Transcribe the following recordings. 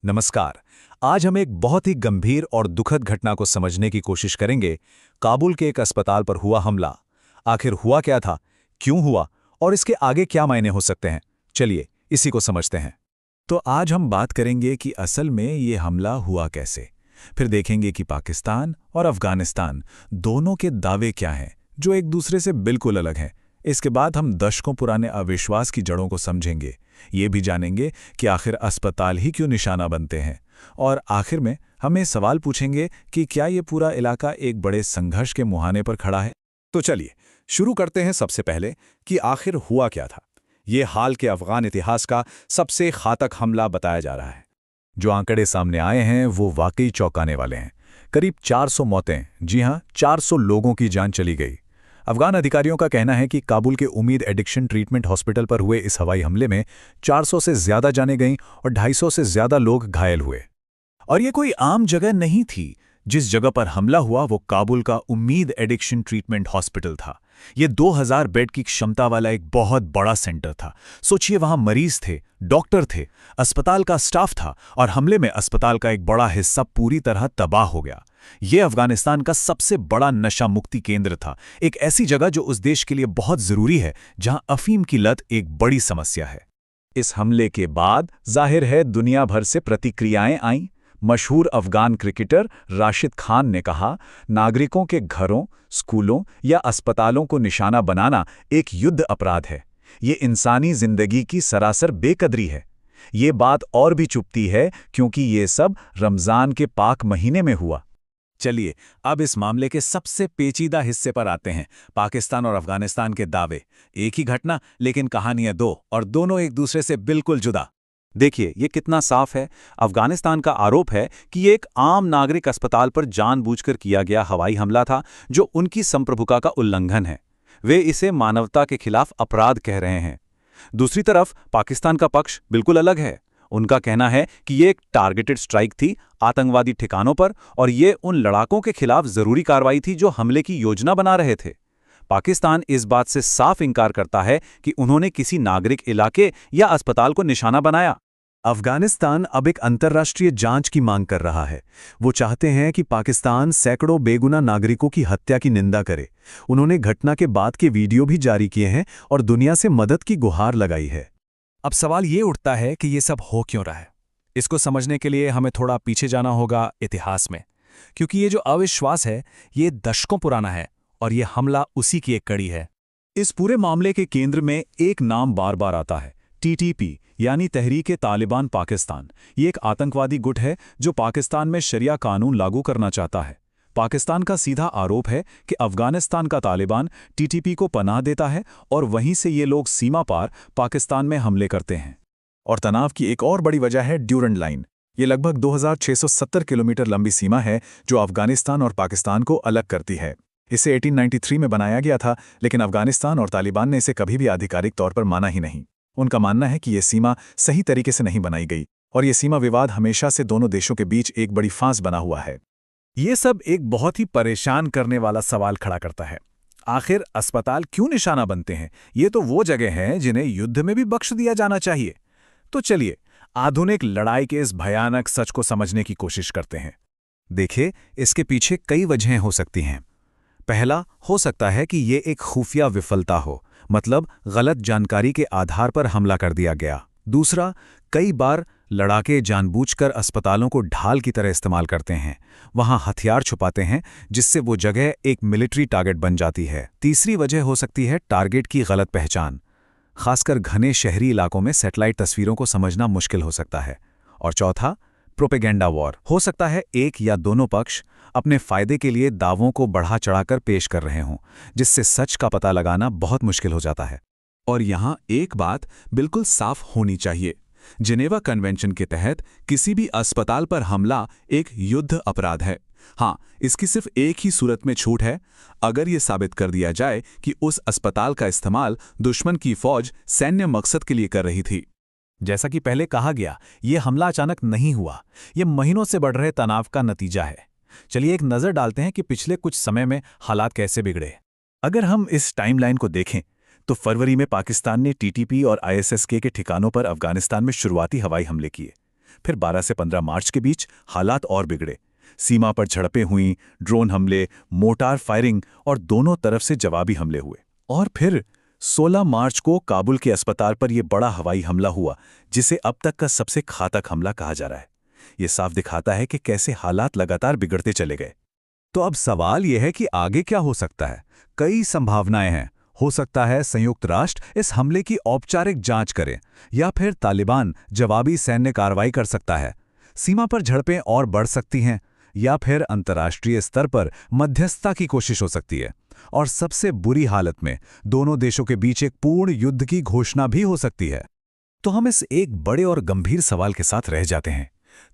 नमस्कार। आज हम एक बहुत ही गंभीर और दुखद घटना को समझने की कोशिश करेंगे। काबुल के एक अस्पताल पर हुआ हमला। आखिर हुआ क्या था, क्यों हुआ और इसके आगे क्या मायने हो सकते हैं। चलिए इसी को समझते हैं। तो आज हम बात करेंगे कि असल में ये हमला हुआ कैसे। फिर देखेंगे कि पाकिस्तान और अफगानिस्तान दोनों के दावे क्या हैं, जो एक दूसरे से बिल्कुल अलग हैं। इसके बाद हम दशकों पुराने अविश्वास की जड़ों को समझेंगे। ये भी जानेंगे कि आखिर अस्पताल ही क्यों निशाना बनते हैं। और आखिर में हमें सवाल पूछेंगे कि क्या ये पूरा इलाका एक बड़े संघर्ष के मुहाने पर खड़ा है। तो चलिए शुरू करते हैं सबसे पहले कि आखिर हुआ क्या था। ये हाल के अफगान इतिहास का सबसे घातक हमला बताया जा रहा है। जो आंकड़े सामने आए हैं वो वाकई चौंकाने वाले हैं। करीब 400 मौतें, जी हां, 400 लोगों की जान चली गई। अफगान अधिकारियों का कहना है कि काबुल के उम्मीद एडिक्शन ट्रीटमेंट हॉस्पिटल पर हुए इस हवाई हमले में 400 से ज्यादा जानें गईं और 250 से ज्यादा लोग घायल हुए। और ये कोई आम जगह नहीं थी। जिस जगह पर हमला हुआ वो काबुल का उम्मीद एडिक्शन ट्रीटमेंट हॉस्पिटल था। ये 2000 बेड की क्षमता वाला एक बहुत बड़ा सेंटर था। सोचिए, वहां मरीज थे, डॉक्टर थे, अस्पताल का स्टाफ था और हमले में अस्पताल का एक बड़ा हिस्सा पूरी तरह तबाह हो गया। ये अफगानिस्तान का सबसे बड़ा नशा मुक्ति केंद्र था, एक ऐसी जगह जो उस देश के लिए बहुत जरूरी है, जहां अफीम की लत एक बड़ी समस्या है। इस हमले के बाद जाहिर है दुनिया भर से प्रतिक्रियाएं आईं। मशहूर अफगान क्रिकेटर राशिद खान ने कहा, नागरिकों के घरों, स्कूलों या अस्पतालों को निशाना बनाना एक युद्ध अपराध है। ये इंसानी जिंदगी की सरासर बेकदरी है। ये बात और भी चुभती है क्योंकि ये सब रमजान के पाक महीने में हुआ। चलिए अब इस मामले के सबसे पेचीदा हिस्से पर आते हैं। पाकिस्तान और अफगानिस्तान के दावे। एक ही घटना लेकिन कहानियां दो, और दोनों एक दूसरे से बिल्कुल जुदा। देखिए ये कितना साफ है। अफगानिस्तान का आरोप है कि ये एक आम नागरिक अस्पताल पर जानबूझकर किया गया हवाई हमला था, जो उनकी संप्रभुता का उल्लंघन है। वे इसे मानवता के खिलाफ अपराध कह रहे हैं। दूसरी तरफ पाकिस्तान का पक्ष बिल्कुल अलग है। उनका कहना है कि ये एक टारगेटेड स्ट्राइक थी आतंकवादी ठिकानों पर, और ये उन लड़ाकों के खिलाफ जरूरी कार्रवाई थी जो हमले की योजना बना रहे थे। पाकिस्तान इस बात से साफ इंकार करता है कि उन्होंने किसी नागरिक इलाके या अस्पताल को निशाना बनाया। अफगानिस्तान अब एक अंतर्राष्ट्रीय जांच की मांग कर रहा है। वो चाहते हैं कि पाकिस्तान सैकड़ों बेगुनाह नागरिकों की हत्या की निंदा करे। उन्होंने घटना के बाद के वीडियो भी जारी किए हैं और दुनिया से मदद की गुहार लगाई है। अब सवाल ये उठता है कि ये सब हो क्यों रहा है। इसको समझने के लिए हमें थोड़ा पीछे जाना होगा इतिहास में, क्योंकि ये जो अविश्वास है ये दशकों पुराना है और ये हमला उसी की एक कड़ी है। इस पूरे मामले के केंद्र में एक नाम बार बार आता है, टीटीपी यानी तहरीक-ए-तालिबान पाकिस्तान। ये एक आतंकवादी गुट है जो पाकिस्तान में शरिया कानून लागू करना चाहता है। पाकिस्तान का सीधा आरोप है कि अफगानिस्तान का तालिबान टीटीपी को पनाह देता है और वहीं से ये लोग सीमा पार पाकिस्तान में हमले करते हैं। और तनाव की एक और बड़ी वजह है ड्यूरेंट लाइन। ये लगभग 2670 किलोमीटर लंबी सीमा है जो अफगानिस्तान और पाकिस्तान को अलग करती है। इसे 1893 में बनाया गया था, लेकिन अफगानिस्तान और तालिबान ने इसे कभी भी आधिकारिक तौर पर माना ही नहीं। उनका मानना है कि ये सीमा सही तरीके से नहीं बनाई गई और ये सीमा विवाद हमेशा से दोनों देशों के बीच एक बड़ी फांस बना हुआ है। ये सब एक बहुत ही परेशान करने वाला सवाल खड़ा करता है। आखिर अस्पताल क्यों निशाना बनते हैं? ये तो वो जगह हैं जिन्हें युद्ध में भी बख्श दिया जाना चाहिए। तो चलिए आधुनिक लड़ाई के इस भयानक सच को समझने की कोशिश करते हैं। देखिए, इसके पीछे कई वजहें हो सकती हैं। पहला, हो सकता है कि ये एक खुफिया विफलता हो, मतलब गलत जानकारी के आधार पर हमला कर दिया गया। दूसरा, कई बार लड़ाके जानबूझकर अस्पतालों को ढाल की तरह इस्तेमाल करते हैं, वहां हथियार छुपाते हैं जिससे वो जगह एक मिलिट्री टारगेट बन जाती है। तीसरी वजह हो सकती है टारगेट की गलत पहचान, खासकर घने शहरी इलाकों में सैटेलाइट तस्वीरों को समझना मुश्किल हो सकता है। और चौथा, प्रोपेगेंडा वॉर। हो सकता है एक या दोनों पक्ष अपने फायदे के लिए दावों को बढ़ा चढ़ाकर पेश कर रहे हों, जिससे सच का पता लगाना बहुत मुश्किल हो जाता है। और यहाँ एक बात बिल्कुल साफ होनी चाहिए, जिनेवा कन्वेंशन के तहत किसी भी अस्पताल पर हमला एक युद्ध अपराध है। हाँ, इसकी सिर्फ एक ही सूरत में छूट है, अगर ये साबित कर दिया जाए कि उस अस्पताल का इस्तेमाल दुश्मन की फौज सैन्य मकसद के लिए कर रही थी। जैसा कि पहले कहा गया, ये हमला अचानक नहीं हुआ, ये महीनों से बढ़ रहे तनाव का नतीजा है। चलिए एक नज़र डालते हैं कि पिछले कुछ समय में हालात कैसे बिगड़े। अगर हम इस टाइमलाइन को देखें तो फरवरी में पाकिस्तान ने टीटीपी और आईएसएस के ठिकानों पर अफगानिस्तान में शुरुआती हवाई हमले किए। फिर 12 से 15 मार्च के बीच हालात और बिगड़े। सीमा पर झड़पें हुईं, ड्रोन हमले, मोटार फायरिंग और दोनों तरफ से जवाबी हमले हुए। और फिर 16 मार्च को काबुल के अस्पताल पर यह बड़ा हवाई हमला हुआ, जिसे अब तक का सबसे घातक हमला कहा जा रहा है। ये साफ दिखाता है कि कैसे हालात लगातार बिगड़ते चले गए। तो अब सवाल यह है कि आगे क्या हो सकता है। कई संभावनाएं हैं। हो सकता है संयुक्त राष्ट्र इस हमले की औपचारिक जांच करे, या फिर तालिबान जवाबी सैन्य कार्रवाई कर सकता है। सीमा पर झड़पें और बढ़ सकती हैं, या फिर अंतर्राष्ट्रीय स्तर पर मध्यस्थता की कोशिश हो सकती है। और सबसे बुरी हालत में दोनों देशों के बीच एक पूर्ण युद्ध की घोषणा भी हो सकती है। तो हम इस एक बड़े और गंभीर सवाल के साथ रह जाते हैं।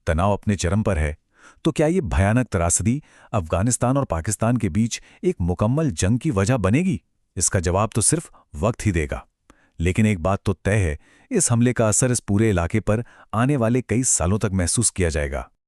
तनाव अपने चरम पर है, तो क्या ये भयानक त्रासदी अफगानिस्तान और पाकिस्तान के बीच एक मुकम्मल जंग की वजह बनेगी? इसका जवाब तो सिर्फ वक्त ही देगा। लेकिन एक बात तो तय है, इस हमले का असर इस पूरे इलाके पर आने वाले कई सालों तक महसूस किया जाएगा।